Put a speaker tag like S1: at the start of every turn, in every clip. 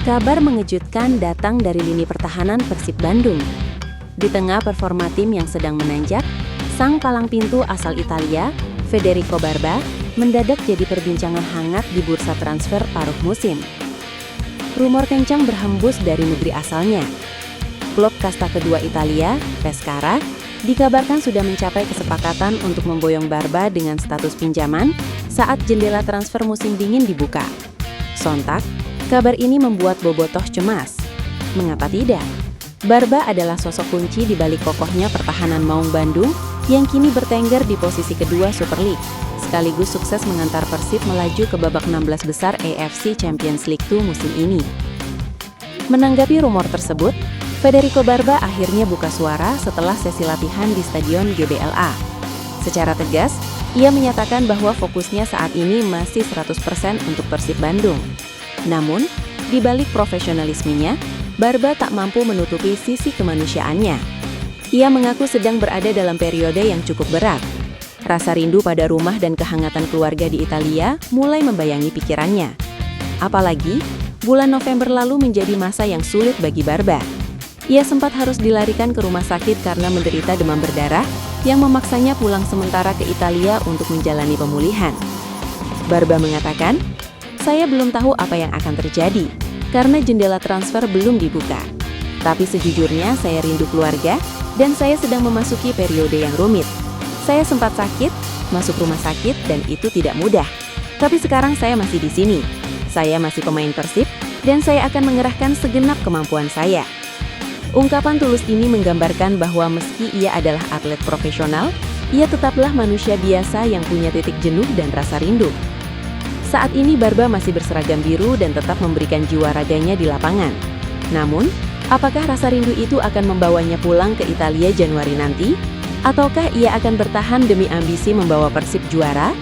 S1: Kabar mengejutkan datang dari lini pertahanan Persib Bandung. Di tengah performa tim yang sedang menanjak, sang palang pintu asal Italia, Federico Barba, mendadak jadi perbincangan hangat di bursa transfer paruh musim. Rumor kencang berhembus dari negeri asalnya. Klub kasta kedua Italia, Pescara, dikabarkan sudah mencapai kesepakatan untuk memboyong Barba dengan status pinjaman saat jendela transfer musim dingin dibuka. Sontak, kabar ini membuat bobotoh cemas. Mengapa tidak? Barba adalah sosok kunci di balik kokohnya pertahanan Maung Bandung yang kini bertengger di posisi kedua Super League, sekaligus sukses mengantar Persib melaju ke babak 16 besar AFC Champions League 2 musim ini. Menanggapi rumor tersebut, Federico Barba akhirnya buka suara setelah sesi latihan di Stadion GBLA. Secara tegas, ia menyatakan bahwa fokusnya saat ini masih 100% untuk Persib Bandung. Namun, di balik profesionalismenya, Barba tak mampu menutupi sisi kemanusiaannya. Ia mengaku sedang berada dalam periode yang cukup berat. Rasa rindu pada rumah dan kehangatan keluarga di Italia mulai membayangi pikirannya. Apalagi, bulan November lalu menjadi masa yang sulit bagi Barba. Ia sempat harus dilarikan ke rumah sakit karena menderita demam berdarah yang memaksanya pulang sementara ke Italia untuk menjalani pemulihan. Barba mengatakan, "Saya belum tahu apa yang akan terjadi, karena jendela transfer belum dibuka. Tapi sejujurnya saya rindu keluarga, dan saya sedang memasuki periode yang rumit. Saya sempat sakit, masuk rumah sakit, dan itu tidak mudah. Tapi sekarang saya masih di sini. Saya masih pemain Persib, dan saya akan mengerahkan segenap kemampuan saya." Ungkapan tulus ini menggambarkan bahwa meski ia adalah atlet profesional, ia tetaplah manusia biasa yang punya titik jenuh dan rasa rindu. Saat ini Barba masih berseragam biru dan tetap memberikan jiwa raganya di lapangan. Namun, apakah rasa rindu itu akan membawanya pulang ke Italia Januari nanti? Ataukah ia akan bertahan demi ambisi membawa Persib juara?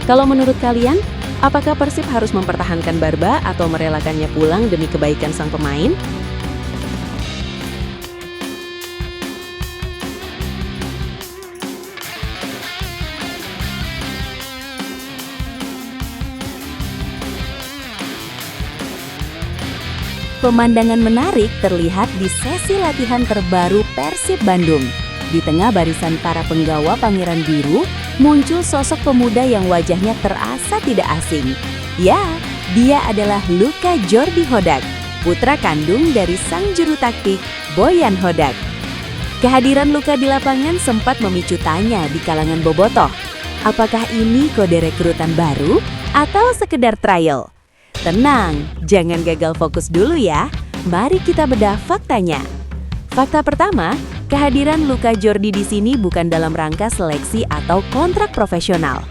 S1: Kalau menurut kalian, apakah Persib harus mempertahankan Barba atau merelakannya pulang demi kebaikan sang pemain? Pemandangan menarik terlihat di sesi latihan terbaru Persib Bandung. Di tengah barisan para penggawa Pangeran Biru, muncul sosok pemuda yang wajahnya terasa tidak asing. Ya, dia adalah Luka Jordi Hodak, putra kandung dari sang juru taktik, Boyan Hodak. Kehadiran Luka di lapangan sempat memicu tanya di kalangan bobotoh. Apakah ini kode rekrutan baru atau sekedar trial? Tenang, jangan gagal fokus dulu ya. Mari kita bedah faktanya. Fakta pertama, kehadiran Luka Jordi di sini bukan dalam rangka seleksi atau kontrak profesional.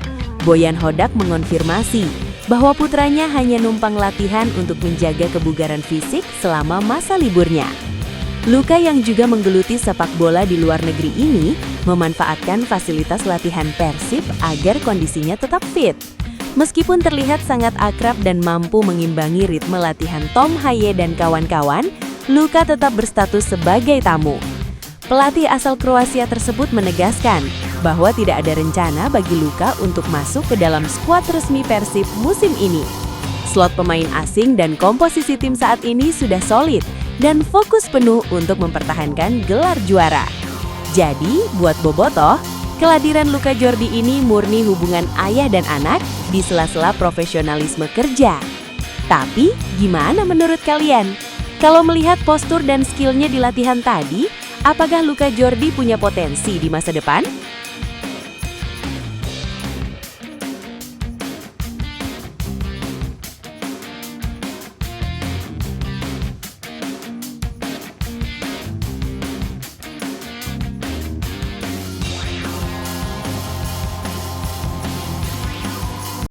S1: Boyan Hodak mengonfirmasi bahwa putranya hanya numpang latihan untuk menjaga kebugaran fisik selama masa liburnya. Luka yang juga menggeluti sepak bola di luar negeri ini memanfaatkan fasilitas latihan Persib agar kondisinya tetap fit. Meskipun terlihat sangat akrab dan mampu mengimbangi ritme latihan Tom Haye dan kawan-kawan, Luka tetap berstatus sebagai tamu. Pelatih asal Kroasia tersebut menegaskan bahwa tidak ada rencana bagi Luka untuk masuk ke dalam skuad resmi Persib musim ini. Slot pemain asing dan komposisi tim saat ini sudah solid dan fokus penuh untuk mempertahankan gelar juara. Jadi, buat bobotoh, kehadiran Luka Jordi ini murni hubungan ayah dan anak di sela-sela profesionalisme kerja. Tapi, gimana menurut kalian? Kalau melihat postur dan skillnya di latihan tadi, apakah Luka Jordi punya potensi di masa depan?